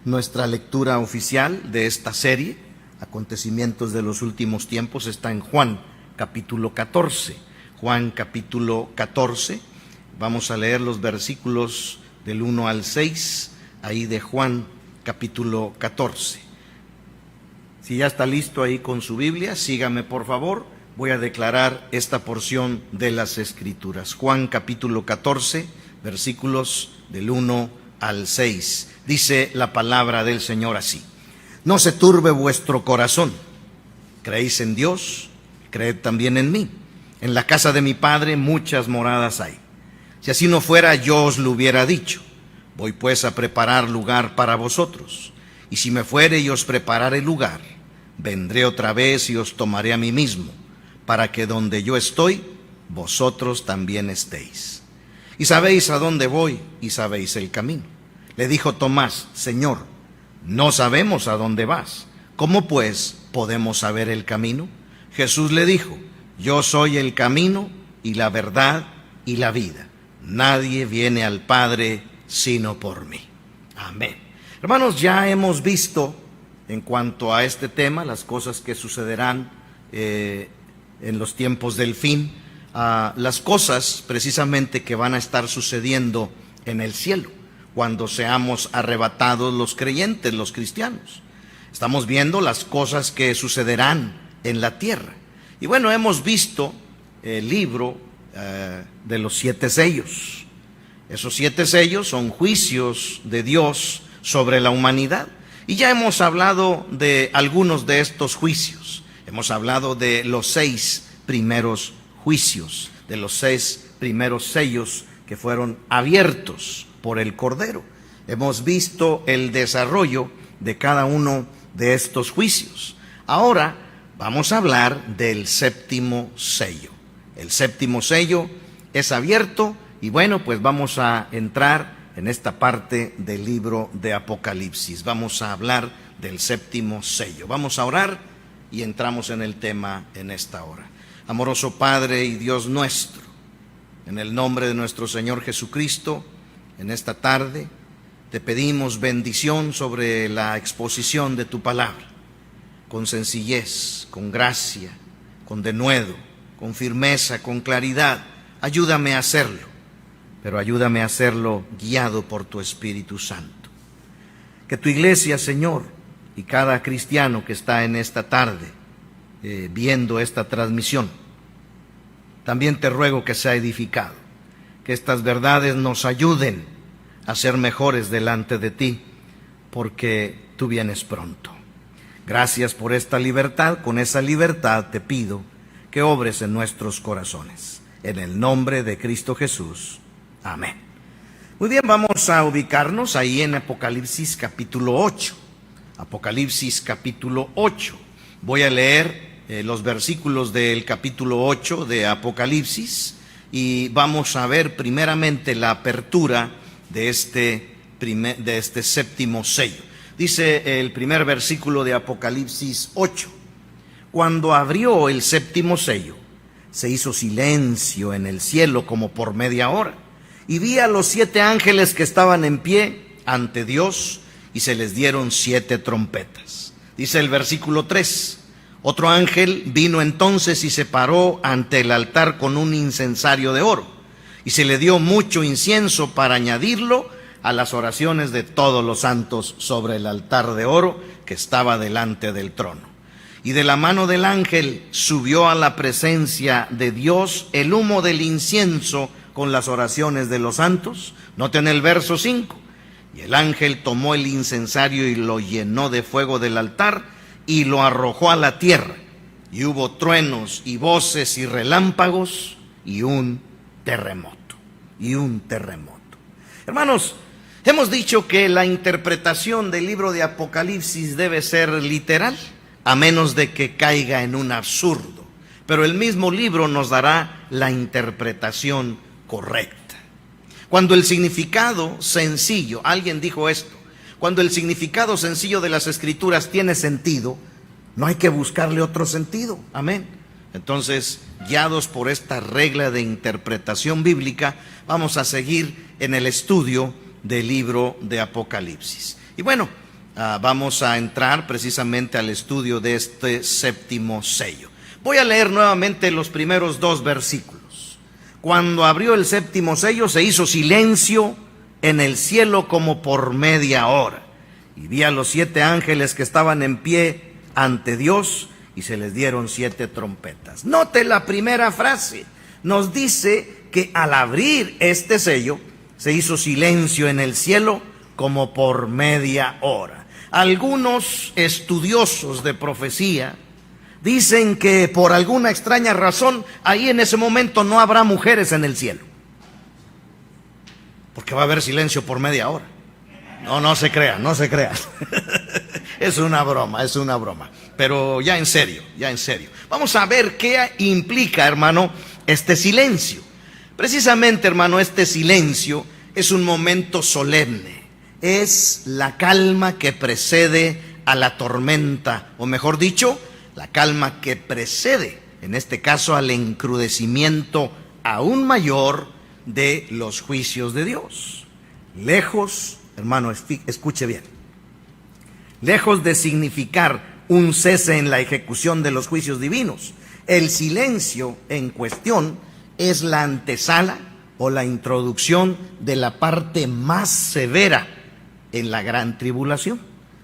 Nuestra lectura oficial de esta serie, Acontecimientos de los Últimos Tiempos, está en Juan capítulo 14. Juan capítulo 14, vamos a leer los versículos del 1 al 6, ahí de Juan capítulo 14. Si ya está listo ahí con su Biblia, sígame por favor. Voy a declarar esta porción de las Escrituras. Juan capítulo 14, versículos del 1 al 6. Dice la palabra del Señor así: No se turbe vuestro corazón. Creéis en Dios, creed también en mí. En la casa de mi Padre muchas moradas hay. Si así no fuera, yo os lo hubiera dicho. Voy pues a preparar lugar para vosotros. Y si me fuere y os preparare lugar, vendré otra vez y os tomaré a mí mismo, para que donde yo estoy, vosotros también estéis. Y sabéis a dónde voy, y sabéis el camino. Le dijo Tomás: Señor, no sabemos a dónde vas. ¿Cómo pues podemos saber el camino? Jesús le dijo: Yo soy el camino y la verdad y la vida. Nadie viene al Padre sino por mí. Amén. Hermanos, ya hemos visto en cuanto a este tema las cosas que sucederán en los tiempos del fin, las cosas precisamente que van a estar sucediendo en el cielo, cuando seamos arrebatados los creyentes, los cristianos. Estamos viendo las cosas que sucederán en la tierra. Y bueno, hemos visto el libro de los 7 sellos. Esos 7 sellos son juicios de Dios sobre la humanidad. Y ya hemos hablado de algunos de estos juicios. Hemos hablado de los 6 primeros juicios, de los 6 primeros sellos que fueron abiertos por el Cordero. Hemos visto el desarrollo de cada uno de estos juicios. Ahora vamos a hablar del 7º sello. El 7º sello es abierto y bueno, pues vamos a entrar en esta parte del libro de Apocalipsis. Vamos a hablar del 7º sello. Vamos a orar y entramos en el tema en esta hora. Amoroso Padre y Dios nuestro, en el nombre de nuestro Señor Jesucristo, en esta tarde te pedimos bendición sobre la exposición de tu palabra, con sencillez, con gracia, con denuedo, con firmeza, con claridad. Ayúdame a hacerlo, pero ayúdame a hacerlo guiado por tu Espíritu Santo. Que tu iglesia, Señor, y cada cristiano que está en esta tarde viendo esta transmisión, también te ruego que sea edificado, que estas verdades nos ayuden a ser mejores delante de ti, porque tú vienes pronto. Gracias por esta libertad. Con esa libertad te pido que obres en nuestros corazones. En el nombre de Cristo Jesús. Amén. Muy bien, vamos a ubicarnos ahí en Apocalipsis capítulo 8. Apocalipsis capítulo 8. Voy a leer los versículos del capítulo 8 de Apocalipsis y vamos a ver primeramente la apertura de este 7º sello. Dice el primer versículo de Apocalipsis 8. Cuando abrió el 7º sello, se hizo silencio en el cielo como por media hora. Y vi a los 7 ángeles que estaban en pie ante Dios, y se les dieron 7 trompetas. Dice el versículo 3. Otro ángel vino entonces y se paró ante el altar con un incensario de oro, y se le dio mucho incienso para añadirlo a las oraciones de todos los santos sobre el altar de oro que estaba delante del trono. Y de la mano del ángel subió a la presencia de Dios el humo del incienso con las oraciones de los santos. Noten el verso 5. Y el ángel tomó el incensario y lo llenó de fuego del altar y lo arrojó a la tierra. Y hubo truenos y voces y relámpagos y un terremoto. Y un terremoto. Hermanos, hemos dicho que la interpretación del libro de Apocalipsis debe ser literal, a menos de que caiga en un absurdo. Pero el mismo libro nos dará la interpretación correcta. Cuando el significado sencillo, alguien dijo esto, cuando el significado sencillo de las Escrituras tiene sentido, no hay que buscarle otro sentido. Amén. Entonces, guiados por esta regla de interpretación bíblica, vamos a seguir en el estudio del libro de Apocalipsis. Y bueno, vamos a entrar precisamente al estudio de este séptimo sello. Voy a leer nuevamente los primeros 2 versículos. Cuando abrió el séptimo sello, se hizo silencio en el cielo como por media hora. Y vi a los 7 ángeles que estaban en pie ante Dios, y se les dieron 7 trompetas. Note la primera frase. Nos dice que al abrir este sello, se hizo silencio en el cielo como por media hora. Algunos estudiosos de profecía dicen que por alguna extraña razón, ahí en ese momento no habrá mujeres en el cielo, porque va a haber silencio por media hora. No se crean. Es una broma. Pero ya en serio. Vamos a ver qué implica, hermano, este silencio. Precisamente, hermano, este silencio es un momento solemne. Es la calma que precede a la tormenta, o mejor dicho, la calma que precede, en este caso, al encrudecimiento aún mayor de los juicios de Dios. Lejos, hermano, escuche bien, lejos de significar un cese en la ejecución de los juicios divinos, el silencio en cuestión es la antesala o la introducción de la parte más severa en la gran tribulación.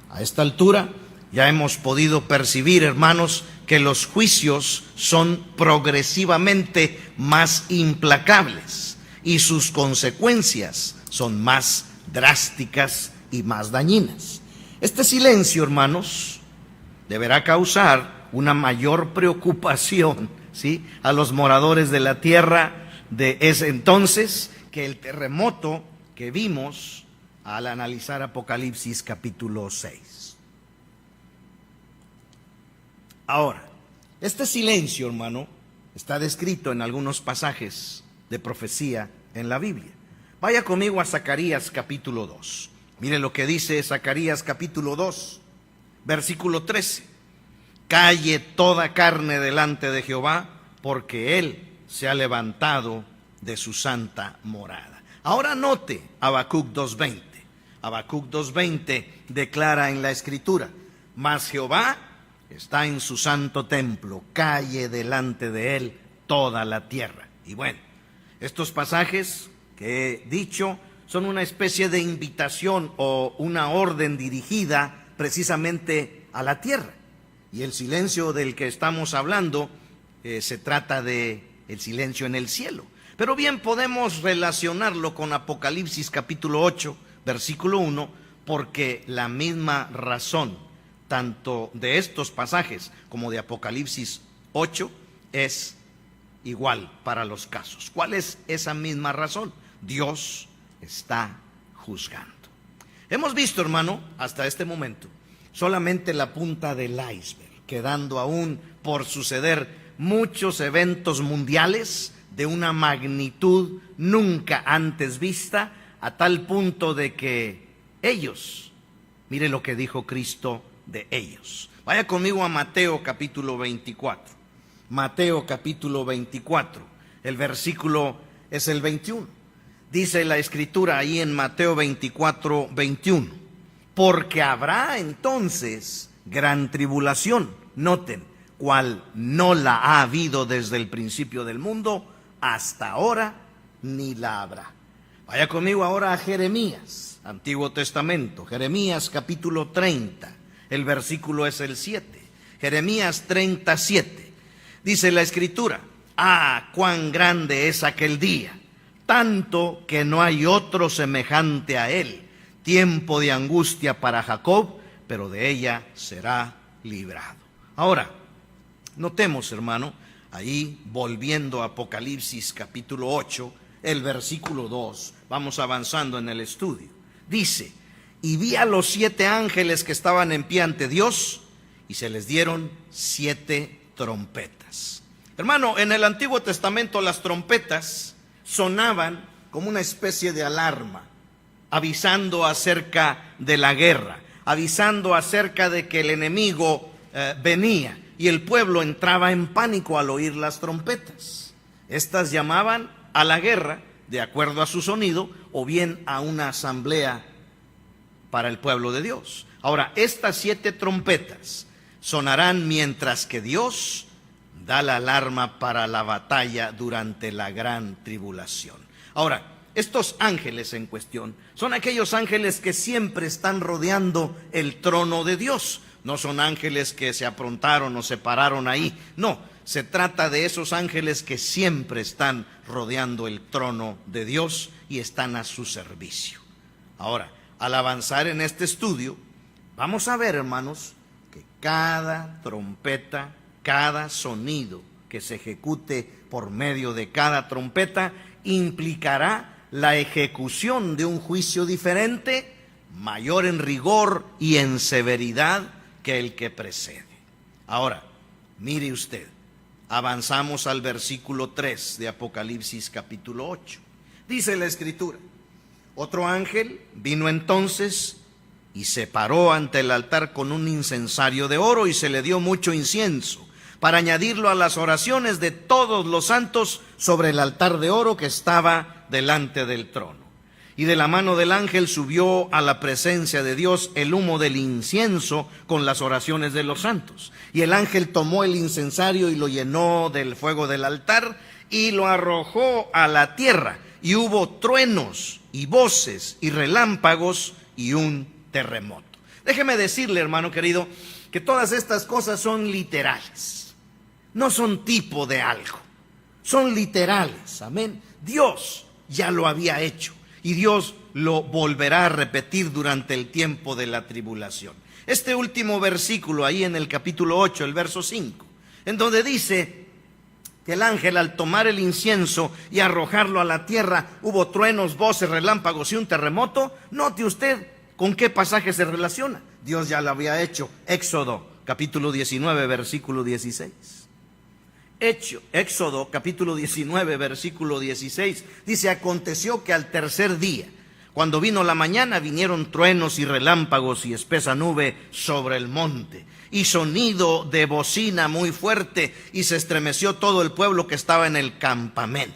A esta altura ya hemos podido percibir, hermanos, que los juicios son progresivamente más implacables y sus consecuencias son más drásticas y más dañinas. Este silencio, hermanos, deberá causar una mayor preocupación, ¿sí?, a los moradores de la tierra de ese entonces que el terremoto que vimos al analizar Apocalipsis capítulo 6. Ahora, este silencio, hermano, está descrito en algunos pasajes de profecía en la Biblia. Vaya conmigo a Zacarías capítulo 2. Mire lo que dice Zacarías capítulo 2, versículo 13. Calle toda carne delante de Jehová, porque Él se ha levantado de su santa morada. Ahora note Habacuc 2:20. Habacuc 2:20 declara en la Escritura: mas Jehová está en su santo templo, calle delante de Él toda la tierra. Y bueno, estos pasajes que he dicho son una especie de invitación o una orden dirigida precisamente a la tierra. Y el silencio del que estamos hablando se trata de el silencio en el cielo. Pero bien, podemos relacionarlo con Apocalipsis capítulo 8, versículo 1, porque la misma razón, tanto de estos pasajes como de Apocalipsis 8, es igual para los casos. ¿Cuál es esa misma razón? Dios está juzgando. Hemos visto, hermano, hasta este momento, solamente la punta del iceberg, quedando aún por suceder muchos eventos mundiales de una magnitud nunca antes vista, a tal punto de que ellos, mire lo que dijo Cristo de ellos. Vaya conmigo a Mateo capítulo 24. Mateo capítulo 24, el versículo es el 21. Dice la Escritura ahí en Mateo 24, 21. Porque habrá entonces gran tribulación, noten, cual no la ha habido desde el principio del mundo hasta ahora, ni la habrá. Vaya conmigo ahora a Jeremías, Antiguo Testamento, Jeremías capítulo 30, el versículo es el 7. Jeremías 37, dice la Escritura: ah, cuán grande es aquel día, tanto que no hay otro semejante a él, tiempo de angustia para Jacob, pero de ella será librado. Ahora, notemos, hermano, ahí volviendo a Apocalipsis capítulo 8, el versículo 2, vamos avanzando en el estudio. Dice: y vi a los 7 ángeles que estaban en pie ante Dios, y se les dieron 7 trompetas. Hermano, en el Antiguo Testamento las trompetas sonaban como una especie de alarma, avisando acerca de la guerra, avisando acerca de que el enemigo venía, y el pueblo entraba en pánico al oír las trompetas. Estas llamaban a la guerra de acuerdo a su sonido, o bien a una asamblea para el pueblo de Dios. Ahora, estas 7 trompetas sonarán mientras que Dios da la alarma para la batalla durante la gran tribulación. Ahora, estos ángeles en cuestión son aquellos ángeles que siempre están rodeando el trono de Dios. No son ángeles que se aprontaron o se pararon ahí. No, se trata de esos ángeles que siempre están rodeando el trono de Dios y están a su servicio. Ahora, al avanzar en este estudio, vamos a ver, hermanos, que cada trompeta, cada sonido que se ejecute por medio de cada trompeta implicará la ejecución de un juicio diferente, mayor en rigor y en severidad que el que precede. Ahora, mire usted, avanzamos al versículo 3 de Apocalipsis capítulo 8. Dice la Escritura: otro ángel vino entonces y se paró ante el altar con un incensario de oro, y se le dio mucho incienso para añadirlo a las oraciones de todos los santos sobre el altar de oro que estaba delante del trono. Y de la mano del ángel subió a la presencia de Dios el humo del incienso con las oraciones de los santos. Y el ángel tomó el incensario y lo llenó del fuego del altar y lo arrojó a la tierra. Y hubo truenos y voces y relámpagos y un terremoto. Déjeme decirle, hermano querido, que todas estas cosas son literales. No son tipo de algo, son literales, amén. Dios ya lo había hecho y Dios lo volverá a repetir durante el tiempo de la tribulación. Este último versículo ahí en el capítulo 8, el verso 5, en donde dice que el ángel, al tomar el incienso y arrojarlo a la tierra, hubo truenos, voces, relámpagos y un terremoto. Note usted con qué pasaje se relaciona. Dios ya lo había hecho. Éxodo capítulo 19, versículo 16. Éxodo capítulo 19, versículo 16, dice: aconteció que al tercer día, cuando vino la mañana, vinieron truenos y relámpagos y espesa nube sobre el monte, y sonido de bocina muy fuerte, y se estremeció todo el pueblo que estaba en el campamento.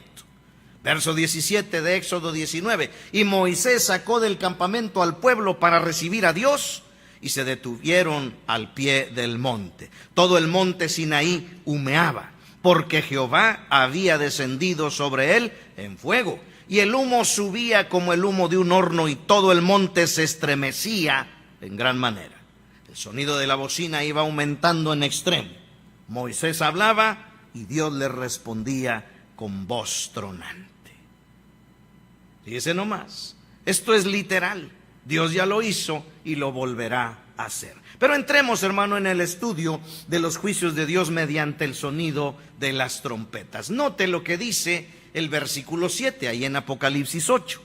Verso 17 de Éxodo 19, y Moisés sacó del campamento al pueblo para recibir a Dios, y se detuvieron al pie del monte. Todo el monte Sinaí humeaba, porque Jehová había descendido sobre él en fuego, y el humo subía como el humo de un horno, y todo el monte se estremecía en gran manera. El sonido de la bocina iba aumentando en extremo. Moisés hablaba y Dios le respondía con voz tronante. Fíjese nomás, esto es literal. Dios ya lo hizo y lo volverá a hacer. Pero entremos, hermano, en el estudio de los juicios de Dios mediante el sonido de las trompetas. Note lo que dice el versículo 7, ahí en Apocalipsis 8.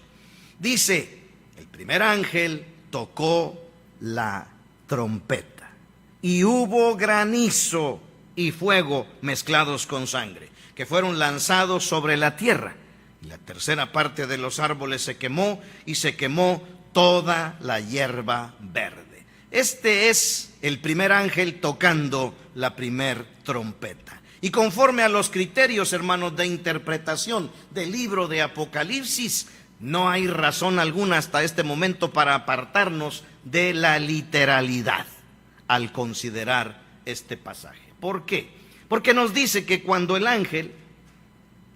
Dice: el primer ángel tocó la trompeta, y hubo granizo y fuego mezclados con sangre, que fueron lanzados sobre la tierra. Y la tercera parte de los árboles se quemó, y se quemó toda la hierba verde. Este es el primer ángel tocando la primer trompeta. Y conforme a los criterios, hermanos, de interpretación del libro de Apocalipsis, no hay razón alguna hasta este momento para apartarnos de la literalidad al considerar este pasaje. ¿Por qué? Porque nos dice que cuando el ángel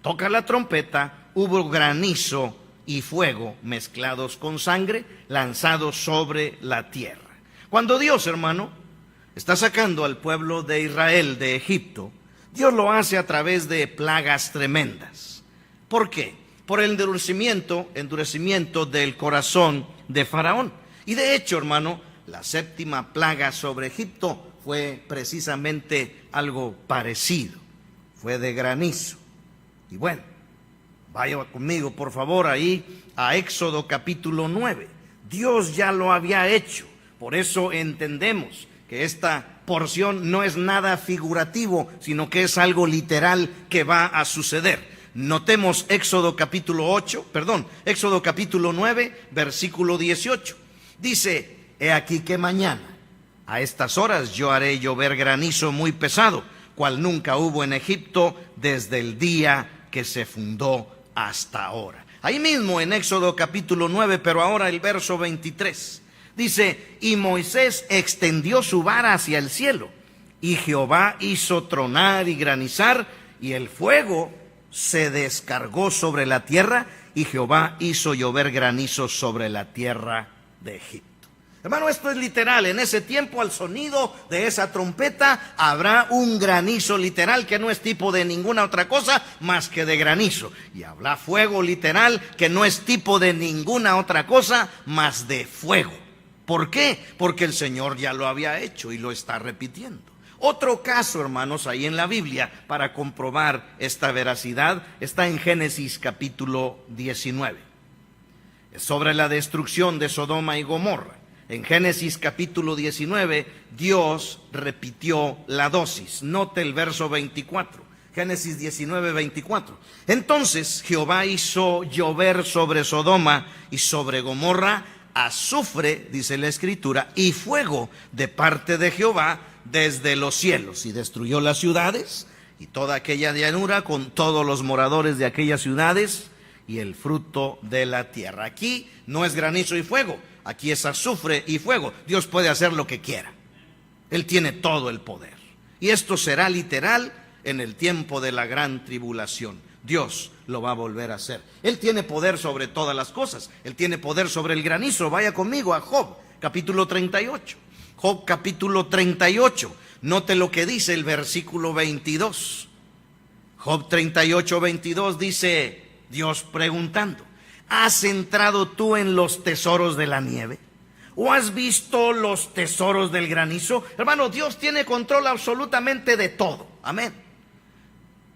toca la trompeta, hubo granizo y fuego mezclados con sangre lanzados sobre la tierra. Cuando Dios, hermano, está sacando al pueblo de Israel de Egipto, Dios lo hace a través de plagas tremendas. ¿Por qué? Por el endurecimiento del corazón de Faraón. Y de hecho, hermano, la séptima plaga sobre Egipto fue precisamente algo parecido. Fue de granizo. Y bueno, vaya conmigo, por favor, ahí a Éxodo capítulo 9. Dios ya lo había hecho. Por eso entendemos que esta porción no es nada figurativo, sino que es algo literal que va a suceder. Notemos Éxodo capítulo 9, versículo 18. Dice: he aquí que mañana, a estas horas, yo haré llover granizo muy pesado, cual nunca hubo en Egipto desde el día que se fundó hasta ahora. Ahí mismo en Éxodo capítulo 9, pero ahora el verso 23. Dice, y Moisés extendió su vara hacia el cielo, y Jehová hizo tronar y granizar, y el fuego se descargó sobre la tierra, y Jehová hizo llover granizo sobre la tierra de Egipto. Hermano, esto es literal. En ese tiempo, al sonido de esa trompeta, habrá un granizo literal que no es tipo de ninguna otra cosa más que de granizo. Y habrá fuego literal que no es tipo de ninguna otra cosa más de fuego. ¿Por qué? Porque el Señor ya lo había hecho y lo está repitiendo. Otro caso, hermanos, ahí en la Biblia, para comprobar esta veracidad, está en Génesis capítulo 19. Es sobre la destrucción de Sodoma y Gomorra. En Génesis capítulo 19, Dios repitió la dosis. Note el verso 24. Génesis 19, 24. Entonces Jehová hizo llover sobre Sodoma y sobre Gomorra azufre, dice la Escritura, y fuego de parte de Jehová desde los cielos. Y destruyó las ciudades y toda aquella llanura con todos los moradores de aquellas ciudades y el fruto de la tierra. Aquí no es granizo y fuego. Aquí es azufre y fuego. Dios puede hacer lo que quiera. Él tiene todo el poder. Y esto será literal en el tiempo de la gran tribulación. Dios lo va a volver a hacer. Él tiene poder sobre todas las cosas. Él tiene poder sobre el granizo. Vaya conmigo a Job, capítulo 38. Job, capítulo 38. Note lo que dice el versículo 22. Job 38, 22 dice Dios preguntando: ¿has entrado tú en los tesoros de la nieve? ¿O has visto los tesoros del granizo? Hermano, Dios tiene control absolutamente de todo. Amén.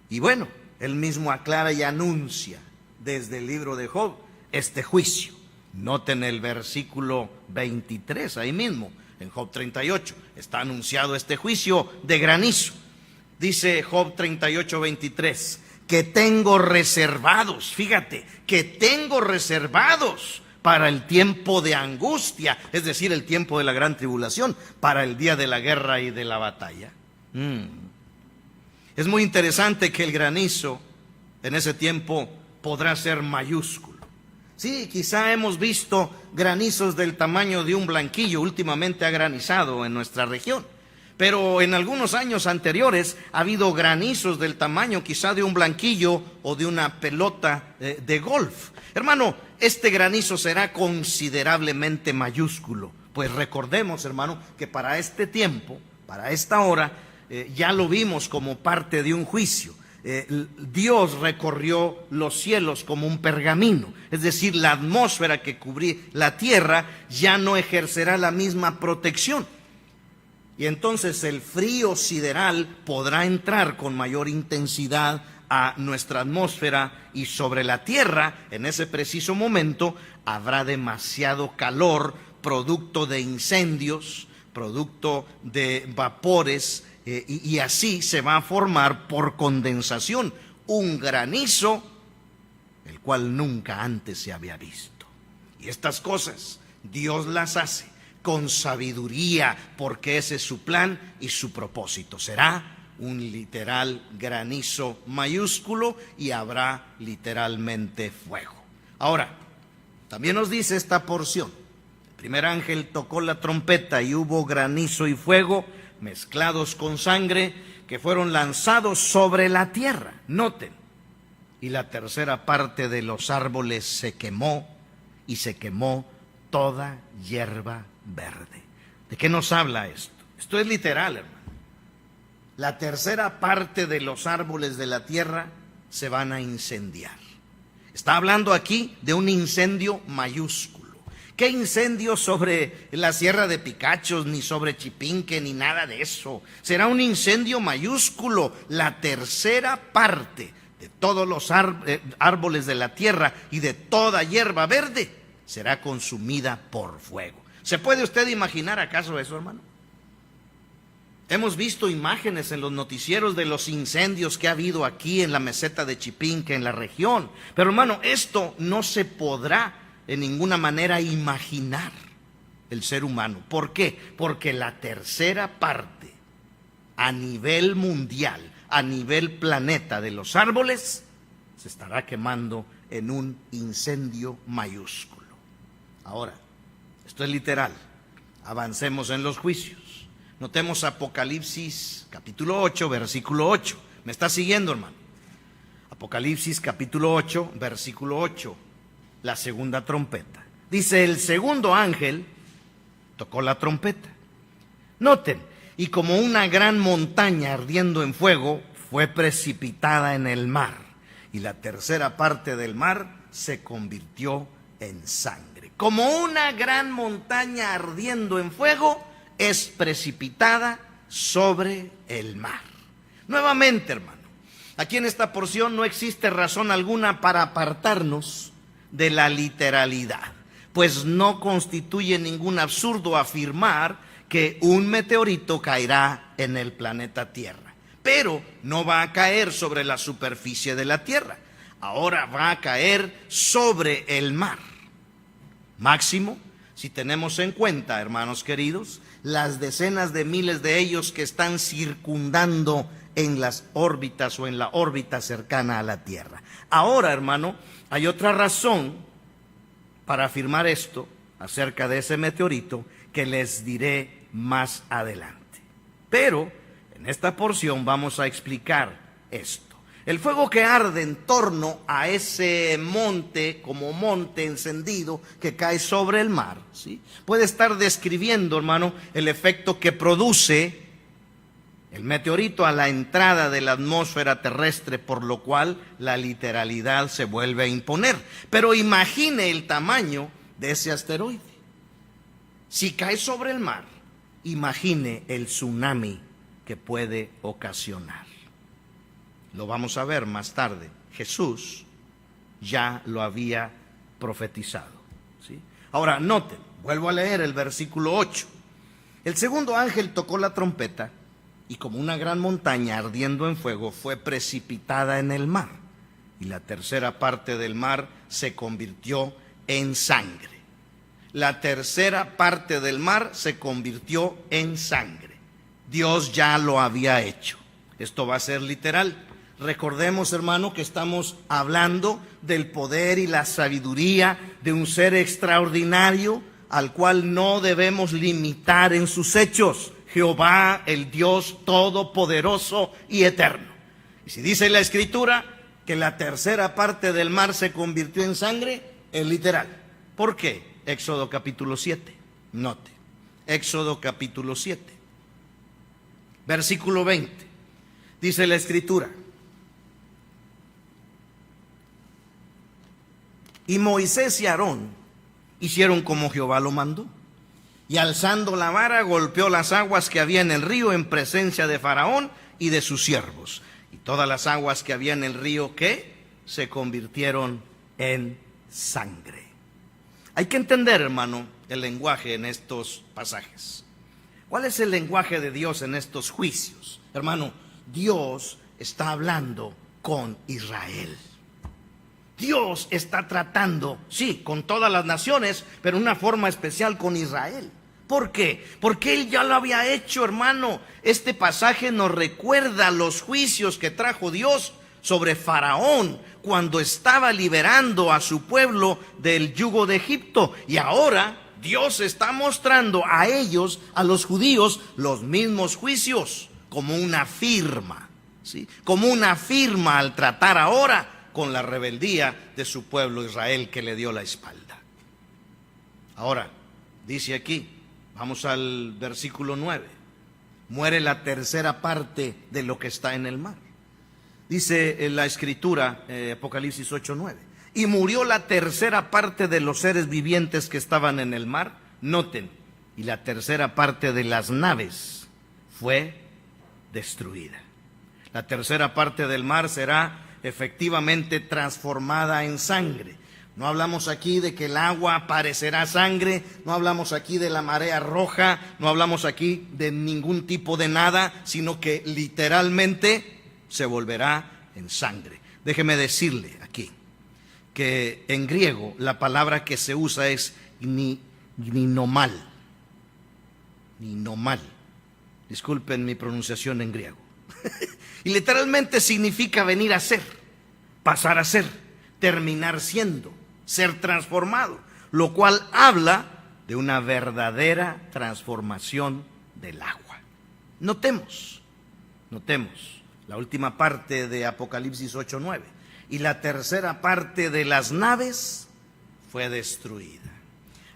Y bueno, Él mismo aclara y anuncia desde el libro de Job este juicio. Noten el versículo 23, ahí mismo, en Job 38. Está anunciado este juicio de granizo. Dice Job 38, 23. Que tengo reservados, fíjate, que tengo reservados para el tiempo de angustia, es decir, el tiempo de la gran tribulación, para el día de la guerra y de la batalla. Es muy interesante que el granizo en ese tiempo podrá ser mayúsculo. Sí, quizá hemos visto granizos del tamaño de un blanquillo, últimamente ha granizado en nuestra región. Pero en algunos años anteriores ha habido granizos del tamaño quizá de un blanquillo o de una pelota de golf. Hermano, este granizo será considerablemente mayúsculo. Pues recordemos, hermano, que para este tiempo, para esta hora, ya lo vimos como parte de un juicio. Dios recorrió los cielos como un pergamino. Es decir, la atmósfera que cubría la tierra ya no ejercerá la misma protección. Y entonces el frío sideral podrá entrar con mayor intensidad a nuestra atmósfera y sobre la tierra, en ese preciso momento, habrá demasiado calor, producto de incendios, producto de vapores, y así se va a formar por condensación un granizo, el cual nunca antes se había visto. Y estas cosas Dios las hace con sabiduría, porque ese es su plan y su propósito. Será un literal granizo mayúsculo y habrá literalmente fuego. Ahora, también nos dice esta porción: el primer ángel tocó la trompeta y hubo granizo y fuego mezclados con sangre que fueron lanzados sobre la tierra. Noten, y la tercera parte de los árboles se quemó, y se quemó toda hierba verde. ¿De qué nos habla esto? Esto es literal, hermano. La tercera parte de los árboles de la tierra se van a incendiar. Está hablando aquí de un incendio mayúsculo. ¿Qué incendio sobre la Sierra de Picachos, ni sobre Chipinque, ni nada de eso? Será un incendio mayúsculo. La tercera parte de todos los árboles de la tierra y de toda hierba verde será consumida por fuego. ¿Se puede usted imaginar acaso eso, hermano? Hemos visto imágenes en los noticieros de los incendios que ha habido aquí en la meseta de Chipinque, en la región. Pero, hermano, esto no se podrá en ninguna manera imaginar el ser humano. ¿Por qué? Porque la tercera parte a nivel mundial, a nivel planeta de los árboles, se estará quemando en un incendio mayúsculo. Ahora, esto es literal. Avancemos en los juicios. Notemos Apocalipsis capítulo 8, versículo 8. ¿Me está siguiendo, hermano? Apocalipsis capítulo 8, versículo 8. La segunda trompeta. Dice: el segundo ángel tocó la trompeta. Noten: y como una gran montaña ardiendo en fuego, fue precipitada en el mar, y la tercera parte del mar se convirtió en sangre. Como una gran montaña ardiendo en fuego, es precipitada sobre el mar. Nuevamente, hermano, aquí en esta porción no existe razón alguna para apartarnos de la literalidad, pues no constituye ningún absurdo afirmar que un meteorito caerá en el planeta Tierra, pero no va a caer sobre la superficie de la Tierra, ahora va a caer sobre el mar. Máximo, si tenemos en cuenta, hermanos queridos, las decenas de miles de ellos que están circundando en las órbitas o en la órbita cercana a la Tierra. Ahora, hermano, hay otra razón para afirmar esto acerca de ese meteorito que les diré más adelante. Pero en esta porción vamos a explicar esto. El fuego que arde en torno a ese monte, como monte encendido que cae sobre el mar, ¿sí?, puede estar describiendo, hermano, el efecto que produce el meteorito a la entrada de la atmósfera terrestre, por lo cual la literalidad se vuelve a imponer. Pero imagine el tamaño de ese asteroide. Si cae sobre el mar, imagine el tsunami que puede ocasionar. Lo vamos a ver más tarde. Jesús ya lo había profetizado, ¿sí? Ahora noten, vuelvo a leer el versículo 8. El segundo ángel tocó la trompeta, y como una gran montaña ardiendo en fuego fue precipitada en el mar, y la tercera parte del mar se convirtió en sangre. La tercera parte del mar se convirtió en sangre. Dios ya lo había hecho. Esto va a ser literal. Recordemos, hermano, que estamos hablando del poder y la sabiduría de un ser extraordinario al cual no debemos limitar en sus hechos. Jehová, el Dios todopoderoso y eterno. Y si dice la Escritura que la tercera parte del mar se convirtió en sangre, es literal. ¿Por qué? Éxodo capítulo 7. Note, Éxodo capítulo 7, versículo 20. Dice la Escritura: y Moisés y Aarón hicieron como Jehová lo mandó, y alzando la vara golpeó las aguas que había en el río en presencia de Faraón y de sus siervos, y todas las aguas que había en el río que se convirtieron en sangre. Hay que entender, hermano, el lenguaje en estos pasajes. ¿Cuál es el lenguaje de Dios en estos juicios? Hermano, Dios está hablando con Israel. Dios está tratando, sí, con todas las naciones, pero en una forma especial con Israel. ¿Por qué? Porque Él ya lo había hecho, hermano. Este pasaje nos recuerda los juicios que trajo Dios sobre Faraón cuando estaba liberando a su pueblo del yugo de Egipto. Y ahora Dios está mostrando a ellos, a los judíos, los mismos juicios como una firma, ¿sí?, como una firma al tratar ahora con la rebeldía de su pueblo Israel, que le dio la espalda. Ahora, dice aquí, vamos al versículo 9, muere la tercera parte de lo que está en el mar. Dice en la Escritura, Apocalipsis 8:9, y murió la tercera parte de los seres vivientes que estaban en el mar. Noten, y la tercera parte de las naves fue destruida. La tercera parte del mar será efectivamente transformada en sangre. No hablamos aquí de que el agua parecerá sangre, no hablamos aquí de la marea roja, no hablamos aquí de ningún tipo de nada, sino que literalmente se volverá en sangre. Déjeme decirle aquí que en griego la palabra que se usa es gnomal. Gnomal. Disculpen mi pronunciación en griego. Y literalmente significa venir a ser, pasar a ser, terminar siendo, ser transformado, lo cual habla de una verdadera transformación del agua. Notemos la última parte de Apocalipsis 8:9. Y la tercera parte de las naves fue destruida.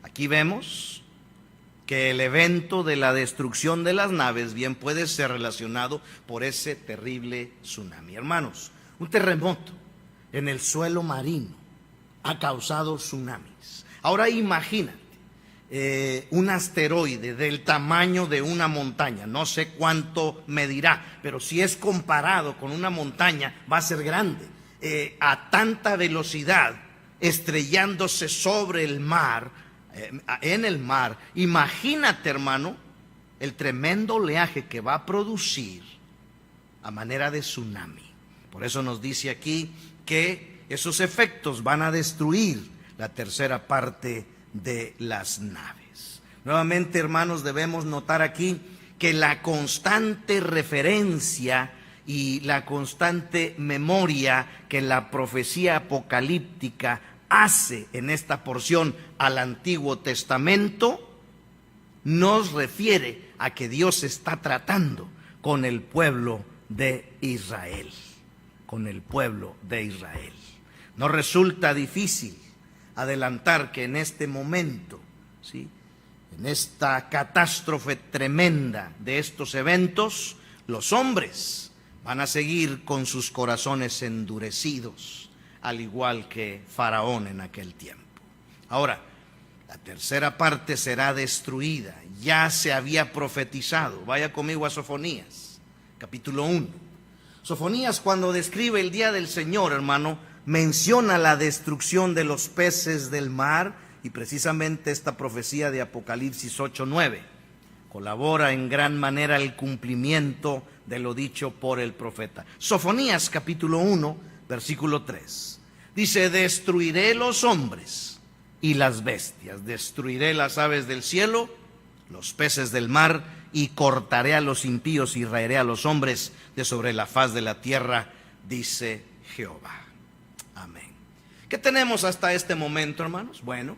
Aquí vemos que el evento de la destrucción de las naves bien puede ser relacionado por ese terrible tsunami. Hermanos, un terremoto en el suelo marino ha causado tsunamis. Ahora imagínate un asteroide del tamaño de una montaña, no sé cuánto medirá, pero si es comparado con una montaña va a ser grande, a tanta velocidad, estrellándose sobre el mar, en el mar. Imagínate, hermano, el tremendo oleaje que va a producir a manera de tsunami. Por eso nos dice aquí que esos efectos van a destruir la tercera parte de las naves. Nuevamente, hermanos, debemos notar aquí que la constante referencia y la constante memoria que la profecía apocalíptica hace en esta porción al Antiguo Testamento nos refiere a que Dios está tratando con el pueblo de Israel, con el pueblo de Israel. No resulta difícil adelantar que en este momento, ¿sí?, en esta catástrofe tremenda de estos eventos, los hombres van a seguir con sus corazones endurecidos, al igual que Faraón en aquel tiempo. Ahora, la tercera parte será destruida. Ya se había profetizado. Vaya conmigo a Sofonías, capítulo 1. Sofonías, cuando describe el día del Señor, hermano, menciona la destrucción de los peces del mar, y precisamente esta profecía de Apocalipsis 8:9 colabora en gran manera el cumplimiento de lo dicho por el profeta. Sofonías capítulo 1, versículo 3. Dice: destruiré los hombres y las bestias, destruiré las aves del cielo, los peces del mar, y cortaré a los impíos y raeré a los hombres de sobre la faz de la tierra, dice Jehová. Amén. ¿Qué tenemos hasta este momento, hermanos? Bueno,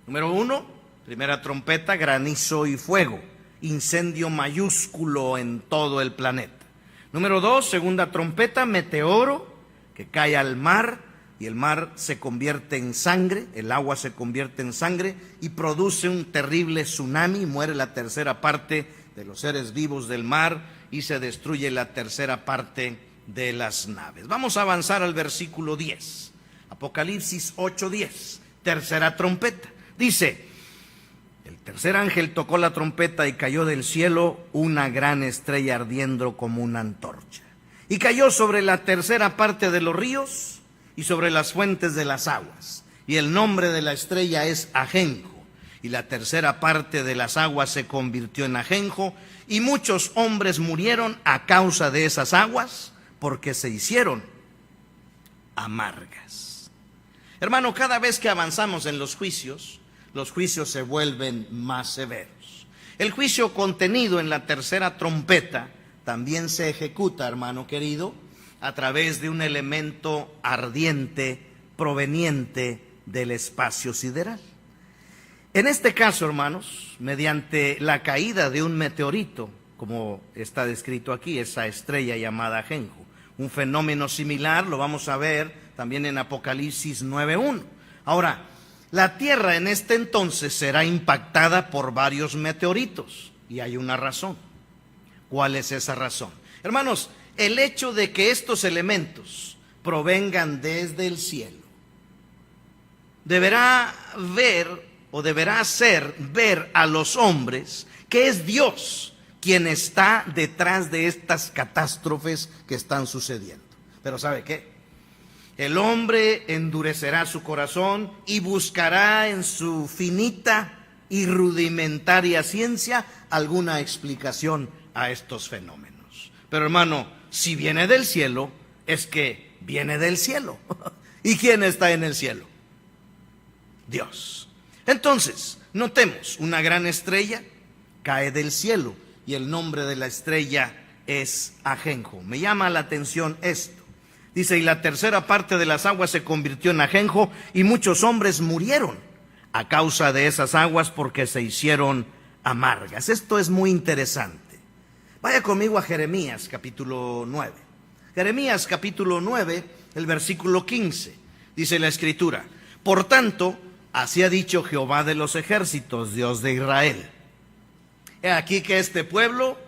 número 1, primera trompeta, granizo y fuego, incendio mayúsculo en todo el planeta. Número 2, segunda trompeta, meteoro que cae al mar, y el mar se convierte en sangre, el agua se convierte en sangre y produce un terrible tsunami. Muere la tercera parte de los seres vivos del mar y se destruye la tercera parte de las naves. Vamos a avanzar al versículo 10. Apocalipsis 8:10, tercera trompeta. Dice: el tercer ángel tocó la trompeta y cayó del cielo una gran estrella ardiendo como una antorcha. Y cayó sobre la tercera parte de los ríos y sobre las fuentes de las aguas. Y el nombre de la estrella es Ajenjo. Y la tercera parte de las aguas se convirtió en ajenjo, y muchos hombres murieron a causa de esas aguas, porque se hicieron amargas. Hermano, cada vez que avanzamos en los juicios se vuelven más severos. El juicio contenido en la tercera trompeta también se ejecuta, hermano querido, a través de un elemento ardiente proveniente del espacio sideral. En este caso, hermanos, mediante la caída de un meteorito, como está descrito aquí, esa estrella llamada Ajenjo. Un fenómeno similar lo vamos a ver también en Apocalipsis 9:1. Ahora, la Tierra en este entonces será impactada por varios meteoritos, y hay una razón. ¿Cuál es esa razón? Hermanos, el hecho de que estos elementos provengan desde el cielo deberá hacer ver a los hombres que es Dios quien está detrás de estas catástrofes que están sucediendo. Pero ¿sabe qué? El hombre endurecerá su corazón y buscará en su finita y rudimentaria ciencia alguna explicación a estos fenómenos. Pero hermano, si viene del cielo, es que viene del cielo. ¿Y quién está en el cielo? Dios. Entonces, notemos, una gran estrella cae del cielo y el nombre de la estrella es Ajenjo. Me llama la atención esto. Dice: y la tercera parte de las aguas se convirtió en ajenjo y muchos hombres murieron a causa de esas aguas porque se hicieron amargas. Esto es muy interesante. Vaya conmigo a Jeremías capítulo 9. Jeremías capítulo 9, el versículo 15. Dice la Escritura: por tanto, así ha dicho Jehová de los ejércitos, Dios de Israel. He aquí que a este pueblo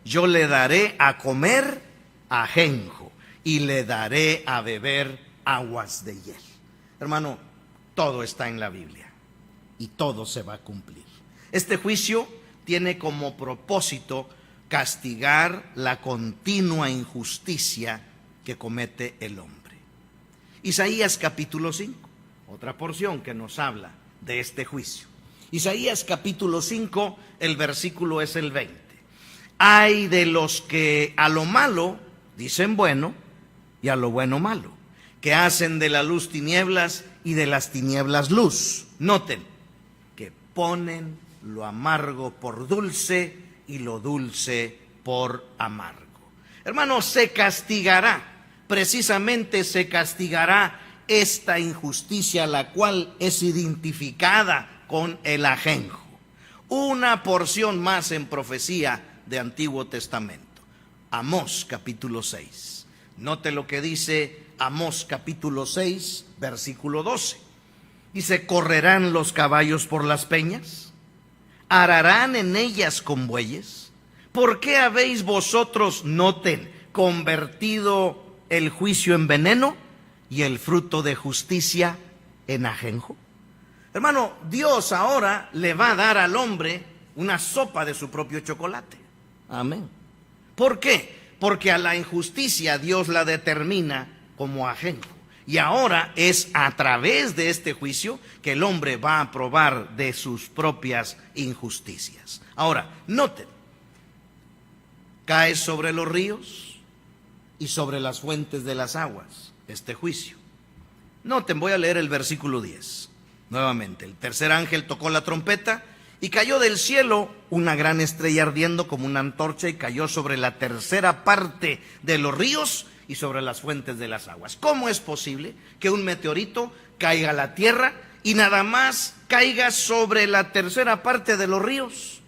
yo le daré a comer ajenjo y le daré a beber aguas de hiel. Hermano, todo está en la Biblia y todo se va a cumplir. Este juicio tiene como propósito castigar la continua injusticia que comete el hombre. Isaías capítulo 5, otra porción que nos habla de este juicio. Isaías capítulo 5, el versículo es el 20. Ay de los que a lo malo dicen bueno y a lo bueno malo, que hacen de la luz tinieblas y de las tinieblas luz. Noten que ponen lo amargo por dulce y lo dulce por amargo. Hermanos, se castigará, precisamente se castigará esta injusticia, la cual es identificada con el ajenjo. Una porción más en profecía de Antiguo Testamento. Amós capítulo 6. Note lo que dice Amós capítulo 6, versículo 12. Dice: ¿correrán los caballos por las peñas? ¿Ararán en ellas con bueyes? ¿Por qué habéis vosotros, noten, convertido el juicio en veneno y el fruto de justicia en ajenjo? Hermano, Dios ahora le va a dar al hombre una sopa de su propio chocolate. Amén. ¿Por qué? Porque a la injusticia Dios la determina como ajenjo. Y ahora es a través de este juicio que el hombre va a probar de sus propias injusticias. Ahora, noten, cae sobre los ríos y sobre las fuentes de las aguas este juicio. Noten, voy a leer el versículo 10. Nuevamente, el tercer ángel tocó la trompeta y cayó del cielo una gran estrella ardiendo como una antorcha y cayó sobre la tercera parte de los ríos y sobre las fuentes de las aguas. ¿Cómo es posible que un meteorito caiga a la tierra y nada más caiga sobre la tercera parte de los ríos?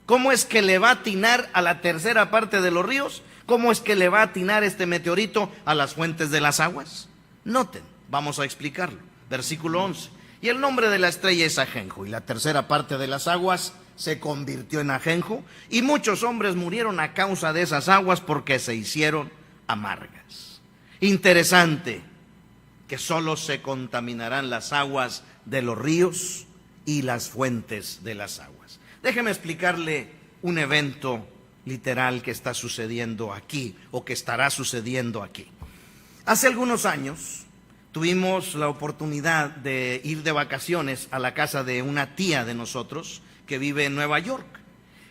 ¿Cómo es que le va a atinar a la tercera parte de los ríos? ¿Cómo es que le va a atinar este meteorito a las fuentes de las aguas? Noten, vamos a explicarlo. Versículo 11. Y el nombre de la estrella es ajenjo, y la tercera parte de las aguas se convirtió en ajenjo, y muchos hombres murieron a causa de esas aguas porque se hicieron amargas. Interesante que solo se contaminarán las aguas de los ríos y las fuentes de las aguas. Déjeme explicarle un evento literal que está sucediendo aquí, o que estará sucediendo aquí. Hace algunos años tuvimos la oportunidad de ir de vacaciones a la casa de una tía de nosotros que vive en Nueva York.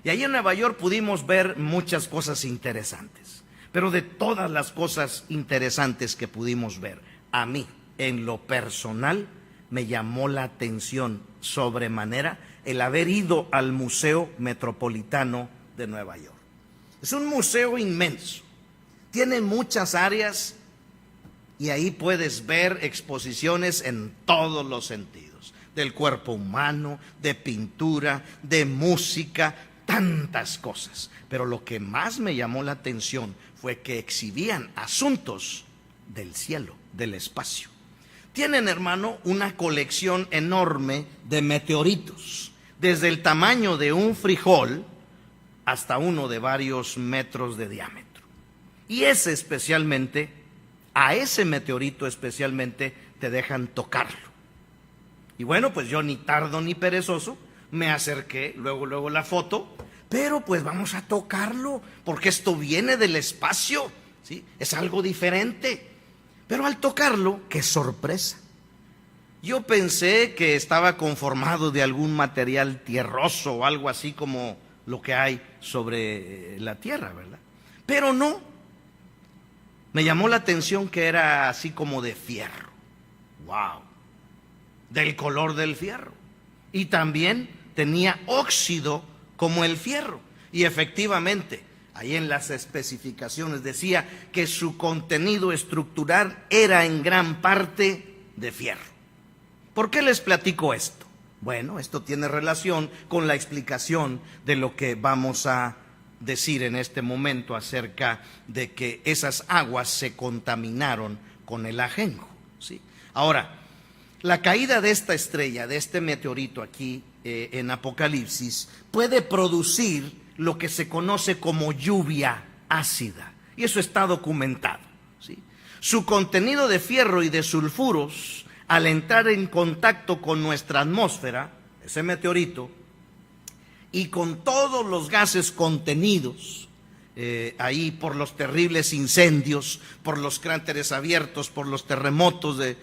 Y ahí en Nueva York pudimos ver muchas cosas interesantes. Pero de todas las cosas interesantes que pudimos ver, a mí, en lo personal, me llamó la atención sobremanera el haber ido al Museo Metropolitano de Nueva York. Es un museo inmenso, tiene muchas áreas y ahí puedes ver exposiciones en todos los sentidos, del cuerpo humano, de pintura, de música, tantas cosas. Pero lo que más me llamó la atención fue que exhibían asuntos del cielo, del espacio. Tienen, hermano, una colección enorme de meteoritos, desde el tamaño de un frijol hasta uno de varios metros de diámetro. Y ese especialmente, a ese meteorito especialmente, te dejan tocarlo. Y bueno, pues yo ni tardo ni perezoso, me acerqué, luego la foto, pero pues vamos a tocarlo, porque esto viene del espacio, ¿sí? Es algo diferente. Pero al tocarlo, qué sorpresa. Yo pensé que estaba conformado de algún material tierroso o algo así como lo que hay sobre la tierra, ¿verdad? Pero no. Me llamó la atención que era así como de fierro. ¡Wow! Del color del fierro. Y también tenía óxido como el fierro. Y efectivamente, ahí en las especificaciones decía que su contenido estructural era en gran parte de fierro. ¿Por qué les platico esto? Bueno, esto tiene relación con la explicación de lo que vamos a decir en este momento acerca de que esas aguas se contaminaron con el ajenjo, ¿sí? Ahora, la caída de esta estrella, de este meteorito aquí en Apocalipsis, puede producir lo que se conoce como lluvia ácida, y eso está documentado, ¿sí? Su contenido de fierro y de sulfuros, al entrar en contacto con nuestra atmósfera, ese meteorito, y con todos los gases contenidos ahí por los terribles incendios, por los cráteres abiertos, por los terremotos de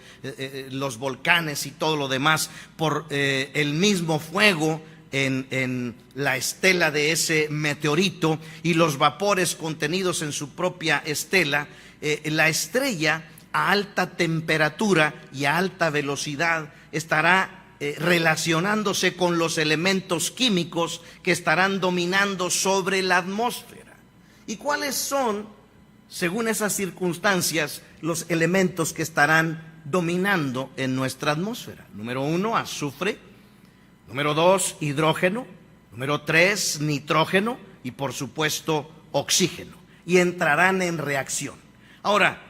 los volcanes y todo lo demás, por el mismo fuego en la estela de ese meteorito y los vapores contenidos en su propia estela, la estrella a alta temperatura y a alta velocidad estará relacionándose con los elementos químicos que estarán dominando sobre la atmósfera. ¿Y cuáles son, según esas circunstancias, los elementos que estarán dominando en nuestra atmósfera? Número 1, azufre. Número 2, hidrógeno. Número 3, nitrógeno. Y por supuesto, oxígeno. Y entrarán en reacción. Ahora,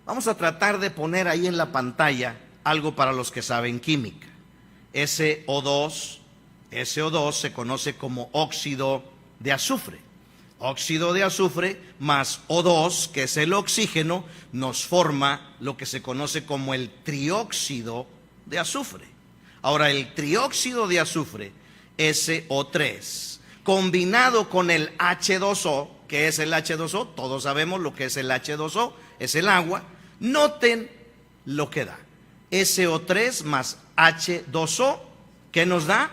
vamos a tratar de poner ahí en la pantalla algo para los que saben química. SO2 se conoce como óxido de azufre. Óxido de azufre más O2, que es el oxígeno, nos forma lo que se conoce como el trióxido de azufre. Ahora, el trióxido de azufre, SO3, combinado con el H2O, que es el H2O, todos sabemos lo que es el H2O, es el agua. Noten lo que da. SO3 más H2O, ¿qué nos da?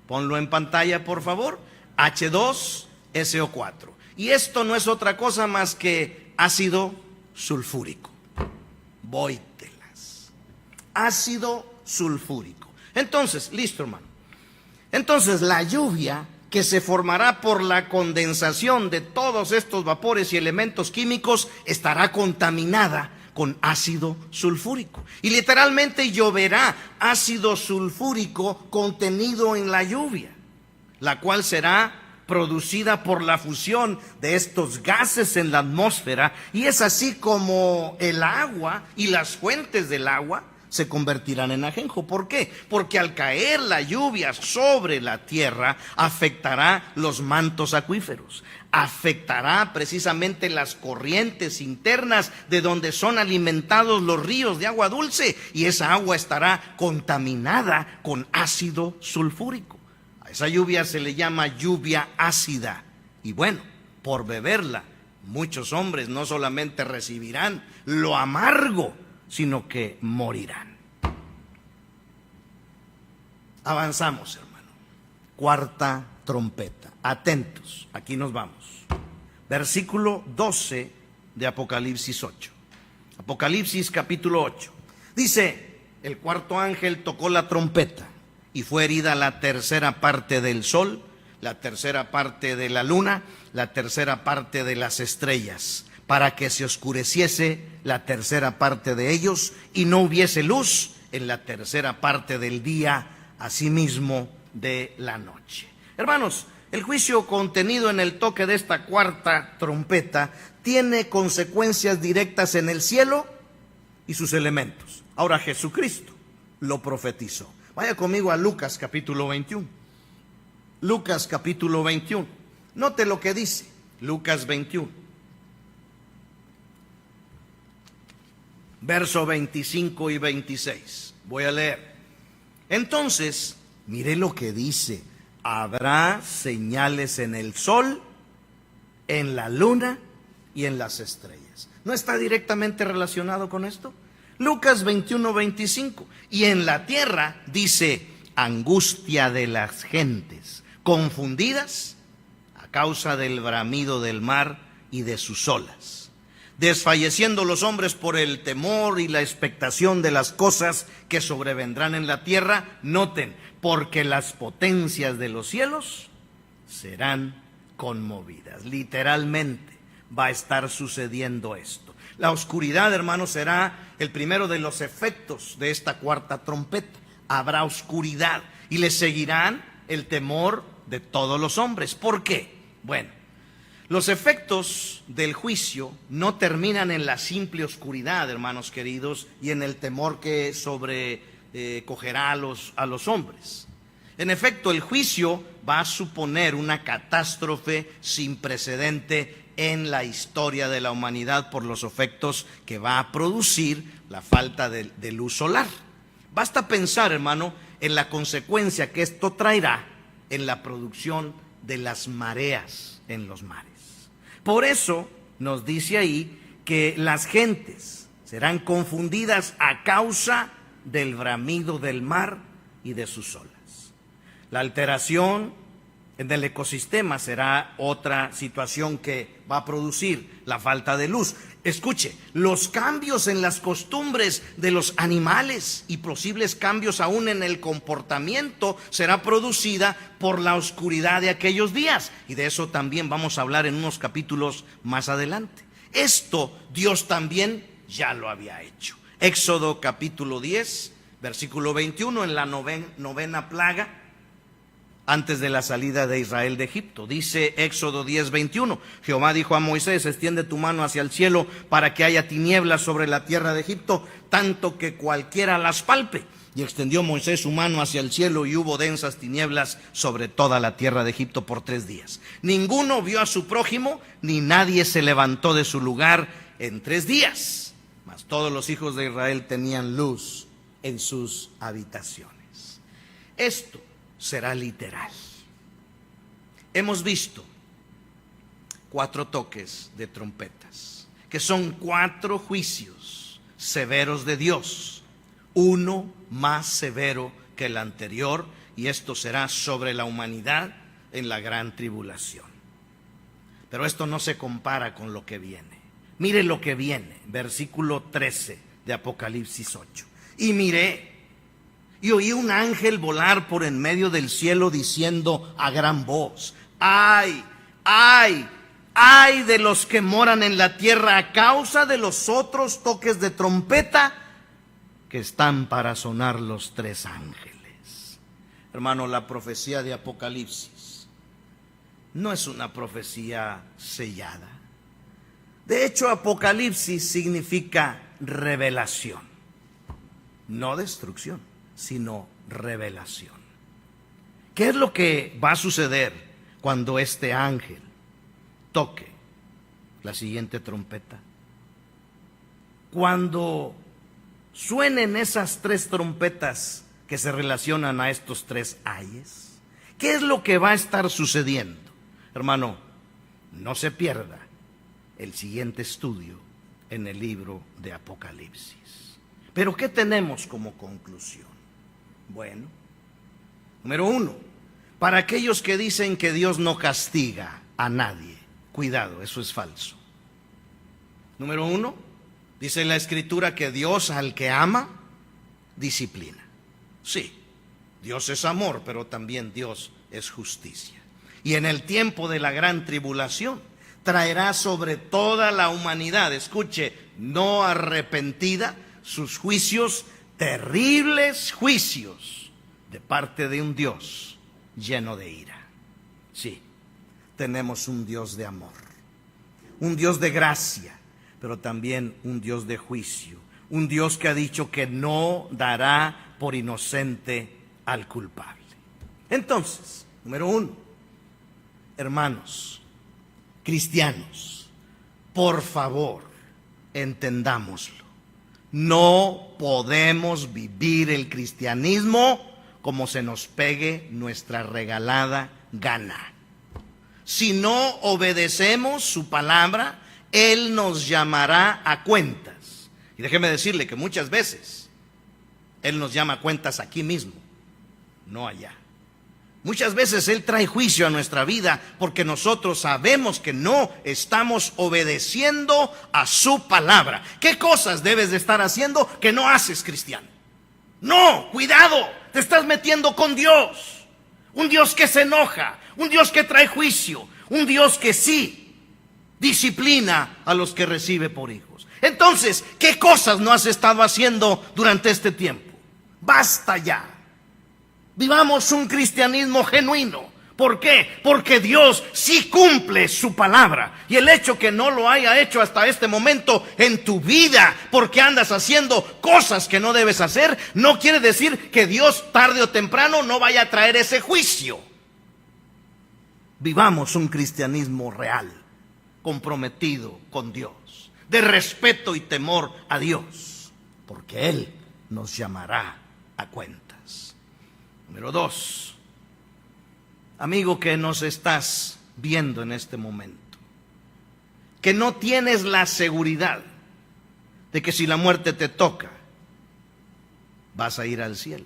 Ponlo en pantalla, por favor. H2SO4. Y esto no es otra cosa más que ácido sulfúrico. Vóytelas. Ácido sulfúrico. Entonces, listo, hermano. Entonces, la lluvia que se formará por la condensación de todos estos vapores y elementos químicos estará contaminada con ácido sulfúrico. Y literalmente lloverá ácido sulfúrico contenido en la lluvia, la cual será producida por la fusión de estos gases en la atmósfera, y es así como el agua y las fuentes del agua se convertirán en ajenjo. ¿Por qué? Porque al caer la lluvia sobre la tierra, afectará los mantos acuíferos, afectará precisamente las corrientes internas de donde son alimentados los ríos de agua dulce, y esa agua estará contaminada con ácido sulfúrico. A esa lluvia se le llama lluvia ácida, y bueno, por beberla, muchos hombres no solamente recibirán lo amargo, sino que morirán. Avanzamos, hermano. Cuarta trompeta. Atentos, aquí nos vamos. Versículo 12 de Apocalipsis 8. Apocalipsis capítulo 8. Dice, el cuarto ángel tocó la trompeta y fue herida la tercera parte del sol, la tercera parte de la luna, la tercera parte de las estrellas, para que se oscureciese la tercera parte de ellos y no hubiese luz en la tercera parte del día, asimismo de la noche. Hermanos, el juicio contenido en el toque de esta cuarta trompeta tiene consecuencias directas en el cielo y sus elementos. Ahora, Jesucristo lo profetizó. Vaya conmigo a Lucas capítulo 21. Lucas capítulo 21. Note lo que dice Lucas 21. Verso 25 y 26. Voy a leer. Entonces, mire lo que dice. Habrá señales en el sol, en la luna y en las estrellas. ¿No está directamente relacionado con esto? Lucas 21, 25. Y en la tierra dice, angustia de las gentes, confundidas a causa del bramido del mar y de sus olas, desfalleciendo los hombres por el temor y la expectación de las cosas que sobrevendrán en la tierra. Noten, porque las potencias de los cielos serán conmovidas. Literalmente va a estar sucediendo esto. La oscuridad, hermanos, será el primero de los efectos de esta cuarta trompeta. Habrá oscuridad y le seguirán el temor de todos los hombres. ¿Por qué? Bueno, los efectos del juicio no terminan en la simple oscuridad, hermanos queridos, y en el temor que sobrecogerá a los hombres. En efecto, el juicio va a suponer una catástrofe sin precedente en la historia de la humanidad por los efectos que va a producir la falta de luz solar. Basta pensar, hermano, en la consecuencia que esto traerá en la producción de las mareas en los mares. Por eso nos dice ahí que las gentes serán confundidas a causa del bramido del mar y de sus olas. La alteración en el ecosistema será otra situación que va a producir la falta de luz. Escuche, los cambios en las costumbres de los animales y posibles cambios aún en el comportamiento será producida por la oscuridad de aquellos días. Y de eso también vamos a hablar en unos capítulos más adelante. Esto Dios también ya lo había hecho. Éxodo capítulo 10, versículo 21, en la novena plaga, antes de la salida de Israel de Egipto. Dice Éxodo 10:21, Jehová dijo a Moisés: extiende tu mano hacia el cielo para que haya tinieblas sobre la tierra de Egipto, tanto que cualquiera las palpe. Y extendió Moisés su mano hacia el cielo, y hubo densas tinieblas sobre toda la tierra de Egipto por 3 días. Ninguno vio a su prójimo, ni nadie se levantó de su lugar en 3 días. Mas todos los hijos de Israel tenían luz en sus habitaciones. Esto será literal. Hemos visto 4 toques de trompetas, que son 4 juicios severos de Dios, uno más severo que el anterior, y esto será sobre la humanidad en la gran tribulación. Pero esto no se compara con lo que viene. Mire lo que viene, versículo 13 de Apocalipsis 8. Y miré, y oí un ángel volar por en medio del cielo diciendo a gran voz: ¡ay, ay, ay de los que moran en la tierra a causa de los otros toques de trompeta que están para sonar los 3 ángeles! Hermano, la profecía de Apocalipsis no es una profecía sellada. De hecho, Apocalipsis significa revelación, no destrucción, sino revelación. ¿Qué es lo que va a suceder cuando este ángel toque la siguiente trompeta? Cuando suenen esas 3 trompetas que se relacionan a estos 3 ayes, ¿qué es lo que va a estar sucediendo? Hermano, no se pierda el siguiente estudio en el libro de Apocalipsis. Pero ¿qué tenemos como conclusión? Bueno, número 1, para aquellos que dicen que Dios no castiga a nadie, cuidado, eso es falso. Número 1, dice la Escritura que Dios al que ama, disciplina. Sí, Dios es amor, pero también Dios es justicia. Y en el tiempo de la gran tribulación traerá sobre toda la humanidad, escuche, no arrepentida, sus juicios, terribles juicios de parte de un Dios lleno de ira. Sí, tenemos un Dios de amor, un Dios de gracia, pero también un Dios de juicio, un Dios que ha dicho que no dará por inocente al culpable. Entonces, número 1, hermanos cristianos, por favor, entendámoslo. No podemos vivir el cristianismo como se nos pegue nuestra regalada gana. Si no obedecemos su palabra, Él nos llamará a cuentas. Y déjeme decirle que muchas veces Él nos llama a cuentas aquí mismo, no allá. Muchas veces Él trae juicio a nuestra vida porque nosotros sabemos que no estamos obedeciendo a su palabra. ¿Qué cosas debes de estar haciendo que no haces, cristiano? No, cuidado, te estás metiendo con Dios. Un Dios que se enoja, un Dios que trae juicio, un Dios que sí disciplina a los que recibe por hijos. Entonces, ¿qué cosas no has estado haciendo durante este tiempo? Basta ya. Vivamos un cristianismo genuino. ¿Por qué? Porque Dios sí cumple su palabra. Y el hecho que no lo haya hecho hasta este momento en tu vida, porque andas haciendo cosas que no debes hacer, no quiere decir que Dios tarde o temprano no vaya a traer ese juicio. Vivamos un cristianismo real, comprometido con Dios, de respeto y temor a Dios, porque Él nos llamará a cuentas. Número 2. Amigo que nos estás viendo en este momento, que no tienes la seguridad de que si la muerte te toca, vas a ir al cielo.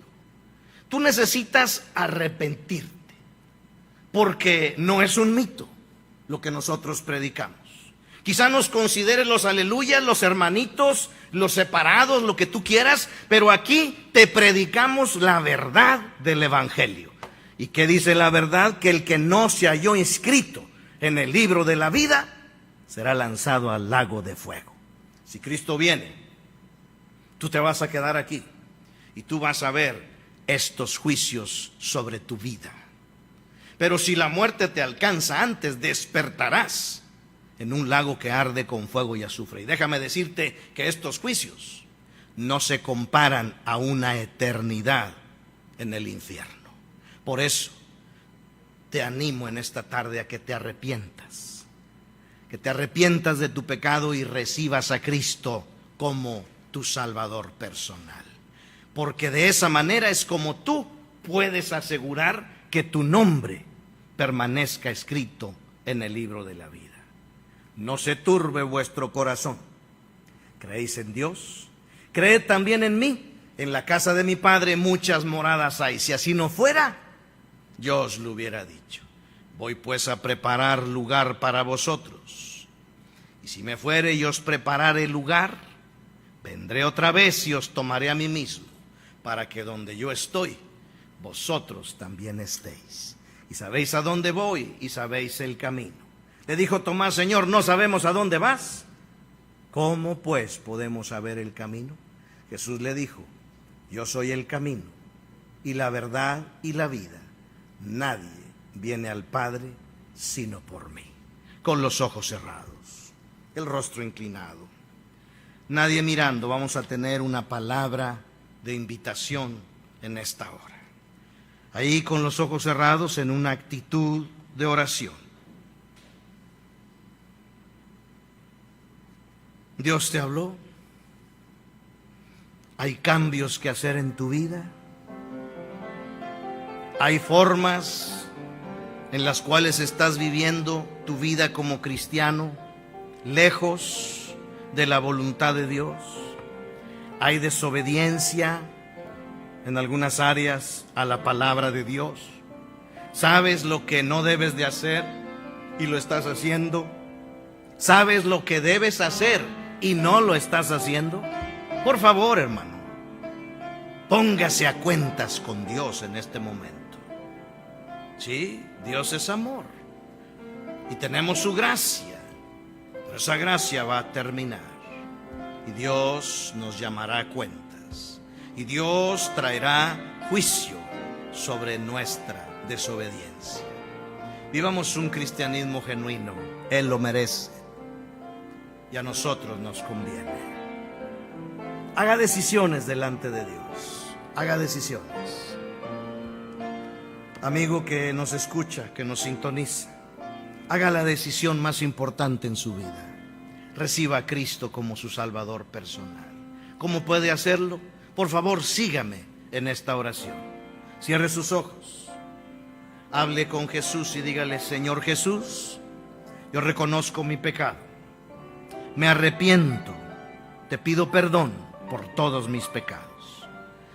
Tú necesitas arrepentirte, porque no es un mito lo que nosotros predicamos. Quizá nos consideres los aleluyas, los hermanitos, los separados, lo que tú quieras, pero aquí te predicamos la verdad del Evangelio. ¿Y qué dice la verdad? Que el que no se halló inscrito en el libro de la vida será lanzado al lago de fuego. Si Cristo viene, tú te vas a quedar aquí y tú vas a ver estos juicios sobre tu vida. Pero si la muerte te alcanza antes, despertarás en un lago que arde con fuego y azufre. Y déjame decirte que estos juicios no se comparan a una eternidad en el infierno. Por eso te animo en esta tarde a que te arrepientas de tu pecado y recibas a Cristo como tu Salvador personal. Porque de esa manera es como tú puedes asegurar que tu nombre permanezca escrito en el libro de la vida. No se turbe vuestro corazón. ¿Creéis en Dios? Creed también en mí. En la casa de mi Padre muchas moradas hay. Si así no fuera, yo os lo hubiera dicho. Voy pues a preparar lugar para vosotros. Y si me fuere y os preparare lugar, vendré otra vez y os tomaré a mí mismo, para que donde yo estoy, vosotros también estéis. Y sabéis a dónde voy y sabéis el camino. Le dijo Tomás: Señor, ¿no sabemos a dónde vas? ¿Cómo pues podemos saber el camino? Jesús le dijo: yo soy el camino y la verdad y la vida. Nadie viene al Padre sino por mí. Con los ojos cerrados, el rostro inclinado, nadie mirando, vamos a tener una palabra de invitación en esta hora. Ahí con los ojos cerrados, en una actitud de oración. Dios te habló. Hay cambios que hacer en tu vida. Hay formas en las cuales estás viviendo tu vida como cristiano, lejos de la voluntad de Dios. Hay desobediencia en algunas áreas a la palabra de Dios. Sabes lo que no debes de hacer y lo estás haciendo. Sabes lo que debes hacer y no lo estás haciendo. Por favor, hermano, póngase a cuentas con Dios en este momento. Sí, Dios es amor y tenemos su gracia, pero esa gracia va a terminar y Dios nos llamará a cuentas y Dios traerá juicio sobre nuestra desobediencia. Vivamos un cristianismo genuino. Él lo merece y a nosotros nos conviene. Haga decisiones delante de Dios. Haga decisiones. Amigo que nos escucha, que nos sintoniza, haga la decisión más importante en su vida. Reciba a Cristo como su Salvador personal. ¿Cómo puede hacerlo? Por favor, sígame en esta oración. Cierre sus ojos. Hable con Jesús y dígale: Señor Jesús, yo reconozco mi pecado. Me arrepiento. Te pido perdón por todos mis pecados.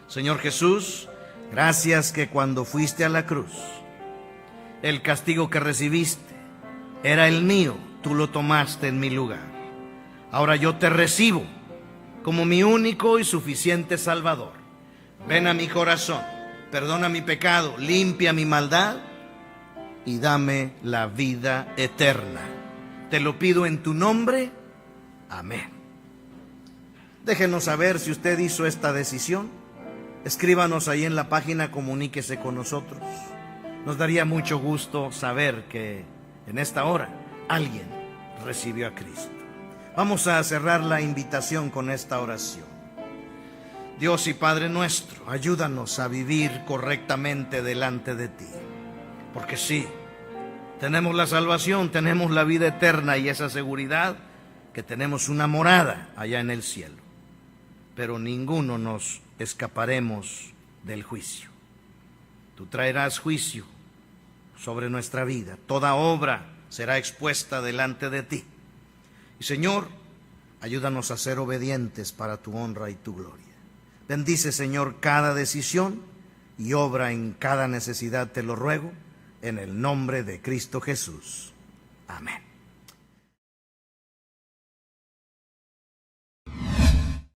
Señor Jesús, gracias que cuando fuiste a la cruz, el castigo que recibiste era el mío, tú lo tomaste en mi lugar. Ahora yo te recibo como mi único y suficiente Salvador. Ven a mi corazón, perdona mi pecado, limpia mi maldad y dame la vida eterna. Te lo pido en tu nombre. Amén. Déjenos saber si usted hizo esta decisión. Escríbanos ahí en la página, comuníquese con nosotros. Nos daría mucho gusto saber que en esta hora alguien recibió a Cristo. Vamos a cerrar la invitación con esta oración. Dios y Padre nuestro, ayúdanos a vivir correctamente delante de ti. Porque sí, tenemos la salvación, tenemos la vida eterna y esa seguridad que tenemos una morada allá en el cielo. Pero ninguno nos escaparemos del juicio. Tú traerás juicio sobre nuestra vida. Toda obra será expuesta delante de ti. Y Señor, ayúdanos a ser obedientes para tu honra y tu gloria. Bendice, Señor, cada decisión y obra en cada necesidad, te lo ruego, en el nombre de Cristo Jesús. Amén.